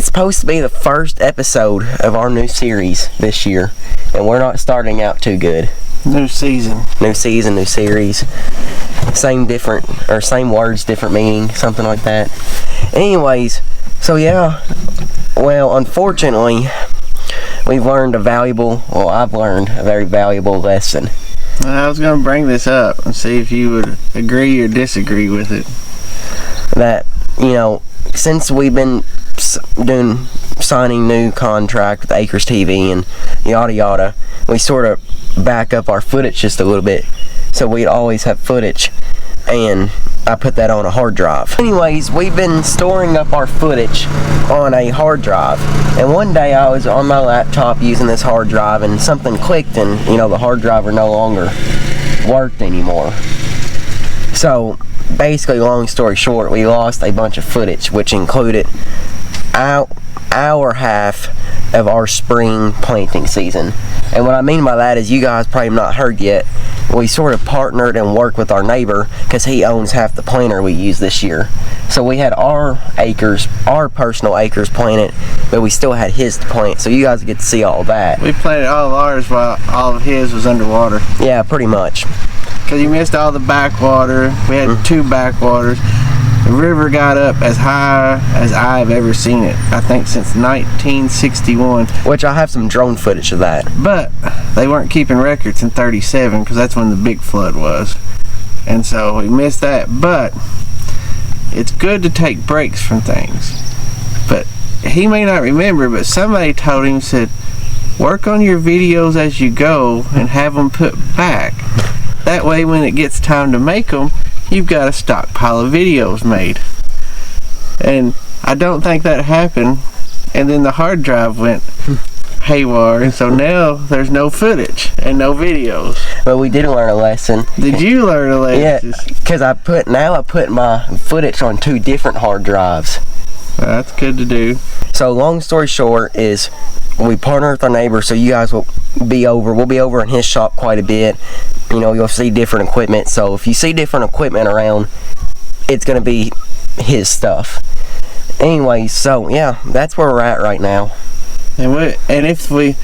It's supposed to be the first episode of our new series this year, and we're not starting out too good. New season, new series. Same words, different meaning, something like that. Anyways, so yeah, well, unfortunately, I've learned a very valuable lesson. I was going to bring this up and see if you would agree or disagree with it. That, since we've been signing new contract with Acres TV and yada yada, we sort of back up our footage just a little bit, so we'd always have footage, and I put that on a hard drive. Anyways, we've been storing up our footage on a hard drive, and one day I was on my laptop using this hard drive, and something clicked, and the hard drive no longer worked anymore. So basically, long story short, we lost a bunch of footage, which included our half of our spring planting season. And what I mean by that is, you guys probably not heard yet, we sort of partnered and worked with our neighbor because he owns half the planter we used this year. So we had our personal acres planted, but we still had his to plant, so you guys get to see all that. We planted all of ours while all of his was underwater. Yeah, pretty much. Because you missed all the backwater. We had 2 backwaters. The river got up as high as I've ever seen it, I think since 1961. Which I have some drone footage of that. But they weren't keeping records in 37 because that's when the big flood was. And so we missed that. But it's good to take breaks from things. But he may not remember, but somebody told him, said, work on your videos as you go and have them put back. That way when it gets time to make them, you've got a stockpile of videos made. And I don't think that happened, and then the hard drive went haywire, and so now there's no footage and no videos. But we did learn a lesson. Did you learn a lesson? Yeah, because I put my footage on 2 different hard drives. That's good to do. So long story short is, we partner with our neighbor, so you guys we'll be over in his shop quite a bit. You'll see different equipment, so if you see different equipment around, it's gonna be his stuff. Anyway, so yeah, that's where we're at right now. And if we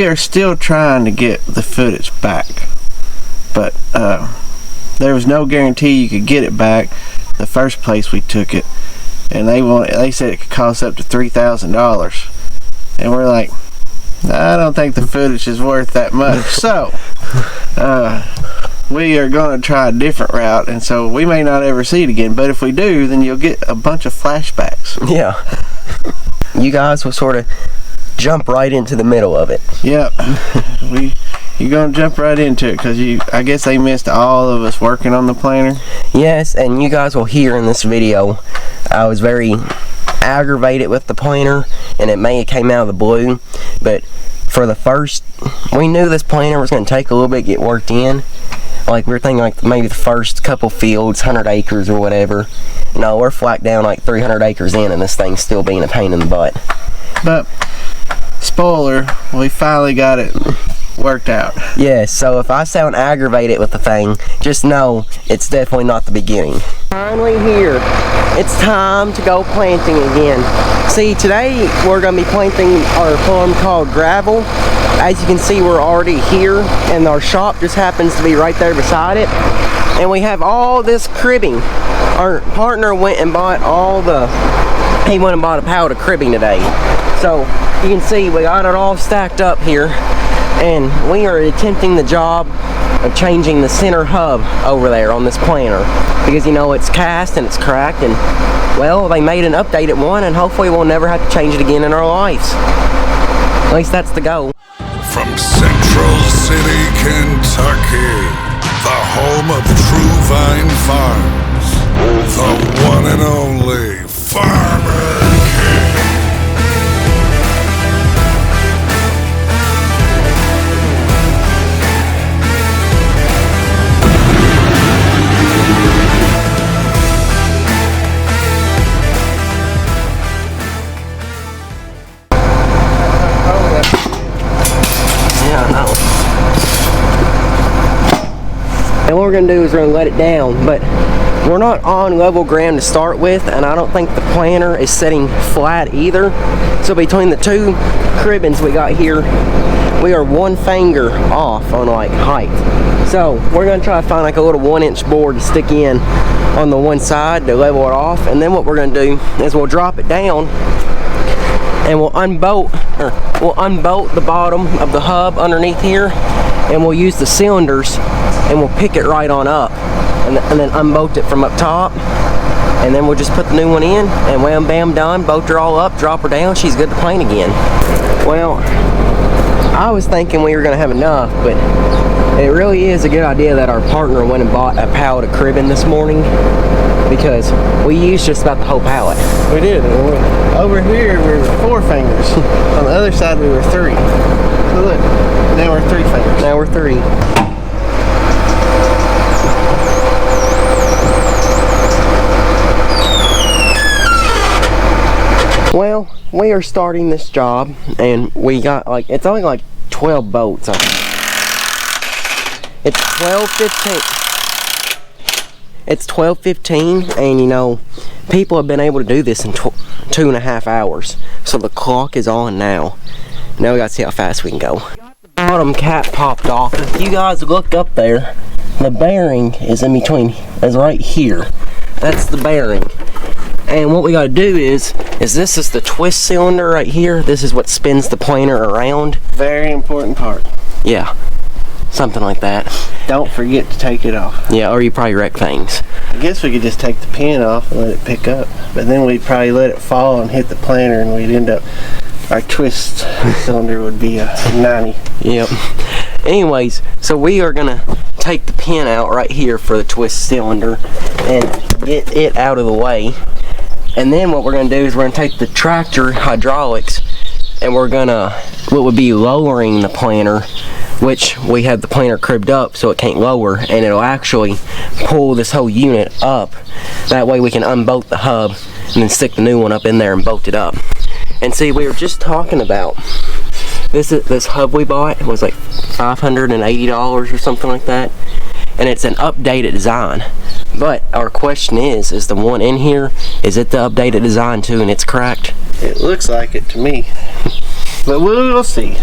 are still trying to get the footage back, but there was no guarantee you could get it back the first place we took it, and they said it could cost up to $3,000, and we're like, I don't think the footage is worth that much. So we are going to try a different route, and so we may not ever see it again, but if we do, then you'll get a bunch of flashbacks. Yeah. You guys will sort of jump right into the middle of it. Yep. You're going to jump right into it because I guess they missed all of us working on the planter. Yes, and you guys will hear in this video I was very aggravated with the planter, and it may have came out of the blue, but we knew this planter was going to take a little bit to get worked in. Like, we were thinking like maybe the first couple fields, 100 acres or whatever. No, we're flat down like 300 acres in, and this thing's still being a pain in the butt. But spoiler, we finally got it worked out. Yes, so if I sound aggravated with the thing, just know it's definitely not the beginning. Finally here. It's time to go planting again. See, today we're going to be planting our farm called Gravel. As you can see, we're already here, and our shop just happens to be right there beside it. And we have all this cribbing. Our partner went and bought he went and bought a pallet of cribbing today. So you can see we got it all stacked up here, and we are attempting the job of changing the center hub over there on this planter, because it's cast and it's cracked, and well, they made an updated one, and hopefully we'll never have to change it again in our lives. At least that's the goal. From Central City, Kentucky, the home of True Vine Farms, the one and only Farmer King. And what we're going to do is we're going to let it down, but we're not on level ground to start with, and I don't think the planter is setting flat either. So between the two cribbings we got here, we are one finger off on like height. So we're gonna try to find like a little 1-inch board to stick in on the one side to level it off, and then what we're gonna do is we'll drop it down and we'll unbolt the bottom of the hub underneath here, and we'll use the cylinders and we'll pick it right on up, and then unbolt it from up top, and then we'll just put the new one in, and wham bam done, bolt her all up, drop her down, she's good to plane again. Well, I was thinking we were gonna have enough, but it really is a good idea that our partner went and bought a pallet of cribbing this morning, because we used just about the whole pallet. We did. Over here we were 4 fingers. On the other side we were 3. So look, now we're 3 fingers. Now we're 3. Well, we are starting this job, and we got like, it's only like 12 bolts. It's 12:15. It's 12:15, and you know, people have been able to do this in 2.5 hours. So the clock is on now. Now we gotta see how fast we can go. The bottom cap popped off. If you guys look up there, the bearing is in between, is right here. That's the bearing. And what we gotta do is this is the twist cylinder right here. This is what spins the planer around. Very important part. Yeah, something like that. Don't forget to take it off. Yeah, or you probably wreck things. I guess we could just take the pin off and let it pick up, but then we'd probably let it fall and hit the planer, and we'd end up, our twist cylinder would be a 90. Yep. Anyways, so we are gonna take the pin out right here for the twist cylinder and get it out of the way. And then what we're gonna do is we're gonna take the tractor hydraulics, and we're gonna, what would be lowering the planer, which we have the planer cribbed up so it can't lower, and it'll actually pull this whole unit up. That way we can unbolt the hub and then stick the new one up in there and bolt it up. And see, we were just talking about this hub we bought was like $580 or something like that, and it's an updated design. But our question is the one in here, is it the updated design too, and it's cracked? It looks like it to me, but we'll see.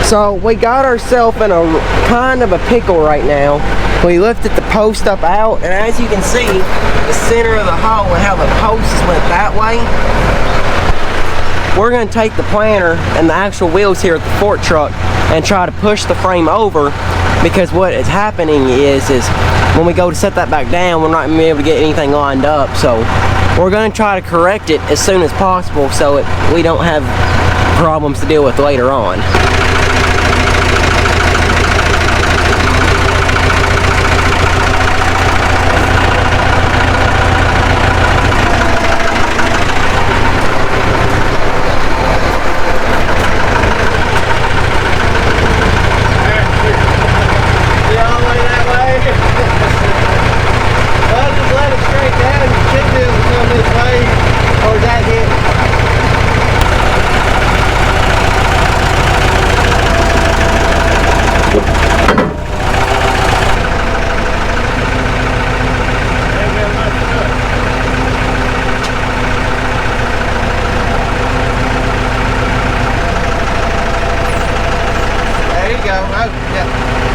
So we got ourselves in a kind of a pickle right now. We lifted the post up out, and as you can see, the center of the hole and how the posts went that way. We're going to take the planter and the actual wheels here at the fork truck and try to push the frame over, because what is happening is when we go to set that back down, we're not going to be able to get anything lined up. So we're going to try to correct it as soon as possible so we don't have problems to deal with later on.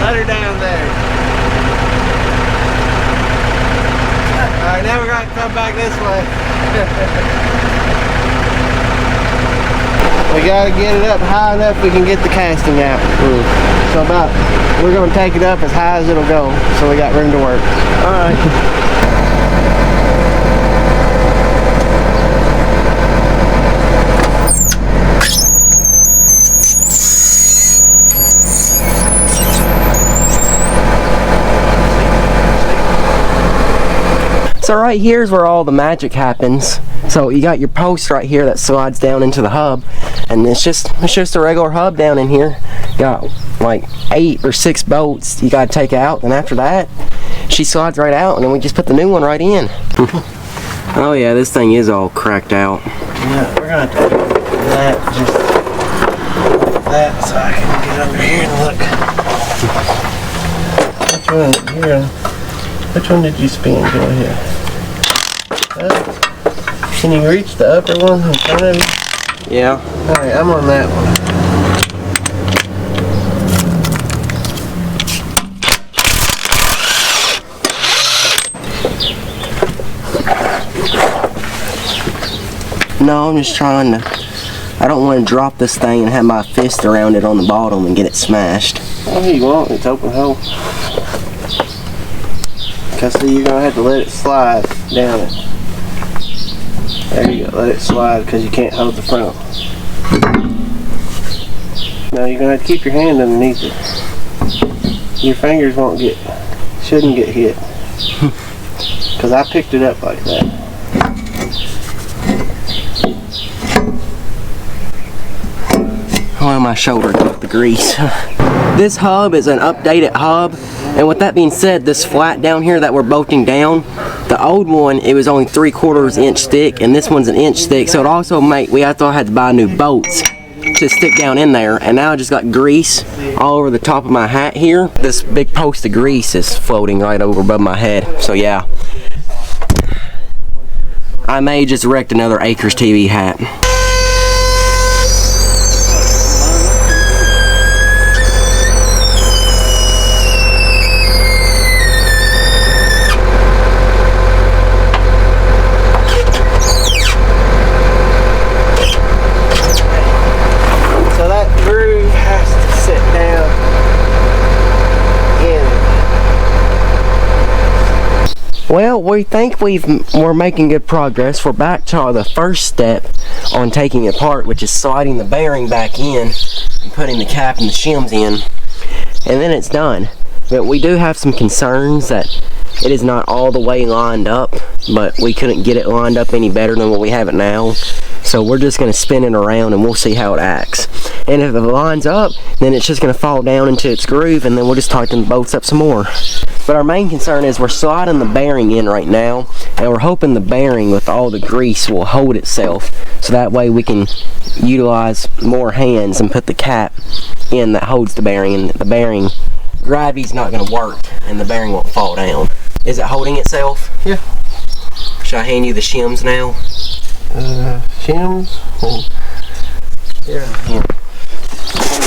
Let her down there. Alright, now we're going to come back this way. We got to get it up high enough we can get the casting out. So we're going to take it up as high as it'll go, so we got room to work. Alright. So right here's where all the magic happens. So you got your post right here that slides down into the hub, and it's just a regular hub down in here. Got like 8 or 6 bolts you gotta take out, and after that she slides right out, and then we just put the new one right in. Oh yeah, this thing is all cracked out. Yeah, we're gonna have to do that, just that, so I can get over here and look. Which one? Here. Which one did you spin? Go ahead. Can you reach the upper one in front of you? Yeah. Alright, I'm on that one. No, I'm just trying to, I don't want to drop this thing and have my fist around it on the bottom and get it smashed. Oh, you won't. It's open hole. Because see, you're going to have to let it slide down it. There you go. Let it slide because you can't hold the front. Now you're going to have to keep your hand underneath it. Your fingers shouldn't get hit. Because I picked it up like that. Oh, my shoulder got the grease. This hub is an updated hub, and with that being said, this flat down here that we're bolting down, the old one, it was only 3/4 inch thick, and this one's an inch thick, so it also we had to buy new bolts to stick down in there, and now I just got grease all over the top of my hat here. This big post of grease is floating right over above my head, so yeah. I may just wrecked another Acres TV hat. Well, we think we're making good progress. We're back to the first step on taking it apart, which is sliding the bearing back in and putting the cap and the shims in, and then it's done. But we do have some concerns that it is not all the way lined up, but we couldn't get it lined up any better than what we have it now. So we're just going to spin it around and we'll see how it acts. And if it lines up, then it's just going to fall down into its groove, and then we'll just tighten the bolts up some more. But our main concern is we're sliding the bearing in right now, and we're hoping the bearing with all the grease will hold itself, so that way we can utilize more hands and put the cap in that holds the bearing, and the bearing, gravity's not going to work and the bearing won't fall down. Is it holding itself? Yeah. Should I hand you the shims now? Shims? Yeah.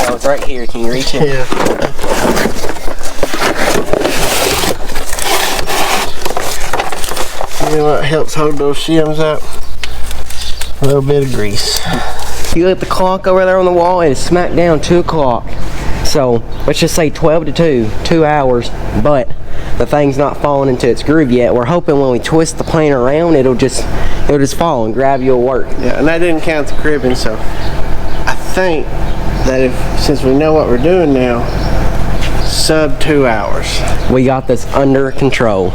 No, it's right here. Can you reach it? Yeah. You know what helps hold those shims up? A little bit of grease. You look at the clock over there on the wall, it is smack down 2 o'clock. So let's just say 12 to 2 hours, but the thing's not falling into its groove yet. We're hoping when we twist the plane around, it'll just fall and gravity will work. Yeah, and that didn't count the cribbing, so I think that since we know what we're doing now, sub 2 hours. We got this under control.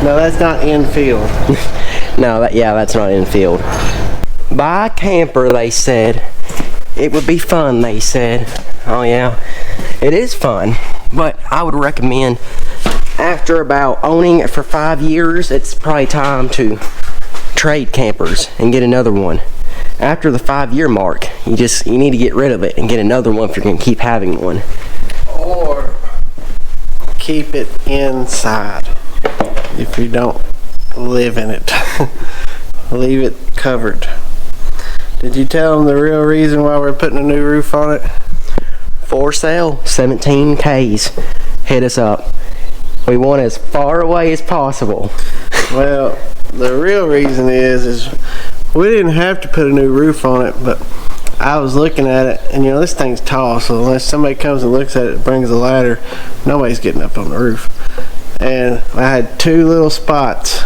No, that's not infield. No, that's not infield. Buy a camper, they said. It would be fun, they said. Oh yeah, it is fun. But I would recommend, after about owning it for 5 years, it's probably time to trade campers and get another one. After the 5-year mark, you need to get rid of it and get another one if you're going to keep having one. Or keep it inside if you don't live in it. Leave it covered. Did you tell them the real reason why we're putting a new roof on it? For sale, 17 Ks. Hit us up. We want as far away as possible. Well, the real reason is we didn't have to put a new roof on it, but I was looking at it, and you know, this thing's tall, so unless somebody comes and looks at it and brings a ladder, nobody's getting up on the roof. And I had 2 little spots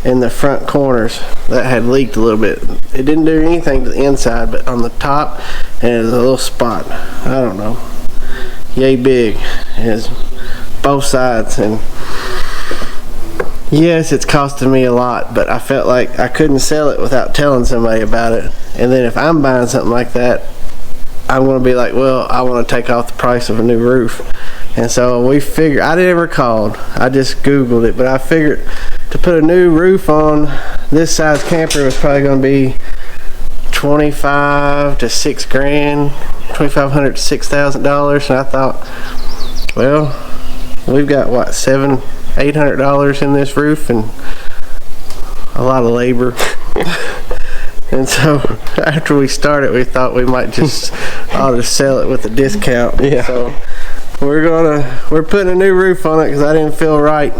in the front corners that had leaked a little bit. It didn't do anything to the inside, but on the top, and there's a little spot, I don't know, yay big. It's both sides, and yes, it's costing me a lot, but I felt like I couldn't sell it without telling somebody about it. And then if I'm buying something like that, I'm going to be like, well, I want to take off the price of a new roof. And so we figured, I never called, I just Googled it, but I figured to put a new roof on this size camper was probably going to be $25,000 to $6,000, $2,500 to $6,000. And I thought, well, we've got what, $700-800 in this roof and a lot of labor. And so after we started, we thought we might just ought to sell it with a discount. Yeah. So we're putting a new roof on it because I didn't feel right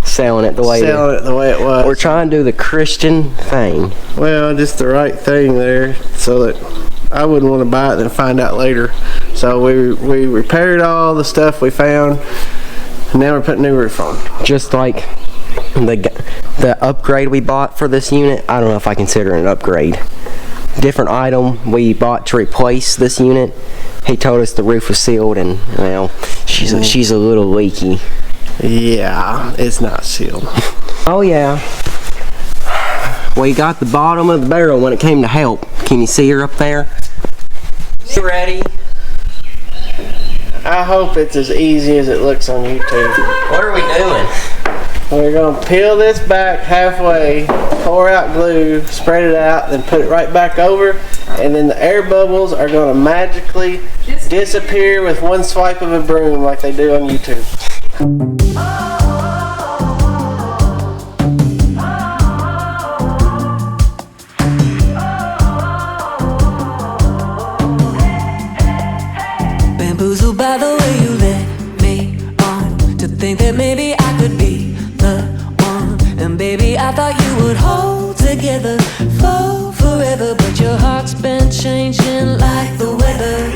selling it the way it was. We're trying to do the Christian thing. Well, just the right thing there, so that I wouldn't want to buy it and find out later. So we repaired all the stuff we found, and now we're putting a new roof on. Just like the upgrade we bought for this unit, I don't know if I consider it an upgrade. Different item we bought to replace this unit. He told us the roof was sealed, and well, she's a little leaky. Yeah, it's not sealed. Oh yeah. We got the bottom of the barrel when it came to help. Can you see her up there? You ready? I hope it's as easy as it looks on YouTube. What are we doing? We're going to peel this back halfway, pour out glue, spread it out, then put it right back over, and then the air bubbles are going to magically disappear with one swipe of a broom like they do on YouTube. Bamboozled by the way you led me on to think that maybe I could be the one. And baby, I thought you would hold together for forever, but your heart's been changing like the weather.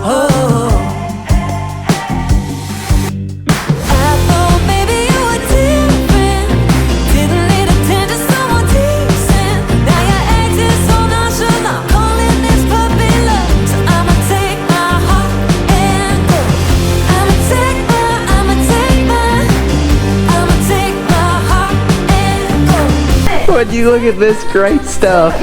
Oh. I thought maybe you were different, didn't need attention, someone decent. Now you're acting so nonchalant, calling this puppy love. So I'ma take my heart and go. I'ma take my heart and go. Would you look at this great stuff?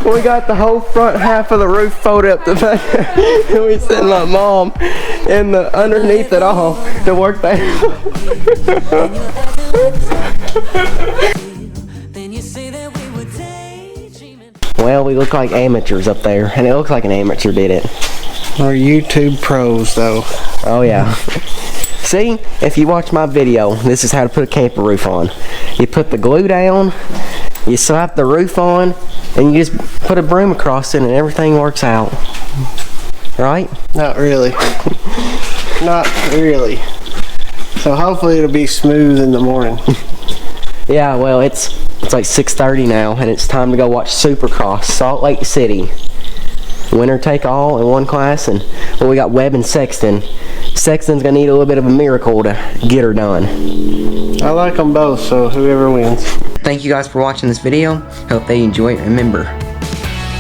We got the whole front half of the roof folded up the back, and we sent my mom in the underneath it all to work there. Then you say that we were daydreaming. Well, we look like amateurs up there, and it looks like an amateur did it. We're YouTube pros though. Oh yeah. See, if you watch my video, this is how to put a camper roof on. You put the glue down, you slap the roof on, and you just put a broom across it and everything works out. Right? Not really. Not really. So hopefully it'll be smooth in the morning. Yeah, well, it's like 6:30 now, and it's time to go watch Supercross, Salt Lake City. Winner take all in one class, and well, we got Webb and Sexton. Sexton's gonna need a little bit of a miracle to get her done. I like them both, so whoever wins. Thank you guys for watching this video. Hope they enjoy it. Remember,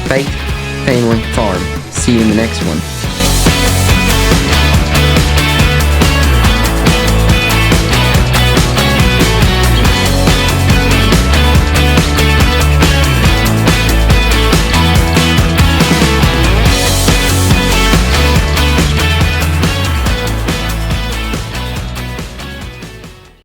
faith, family, farm. See you in the next one.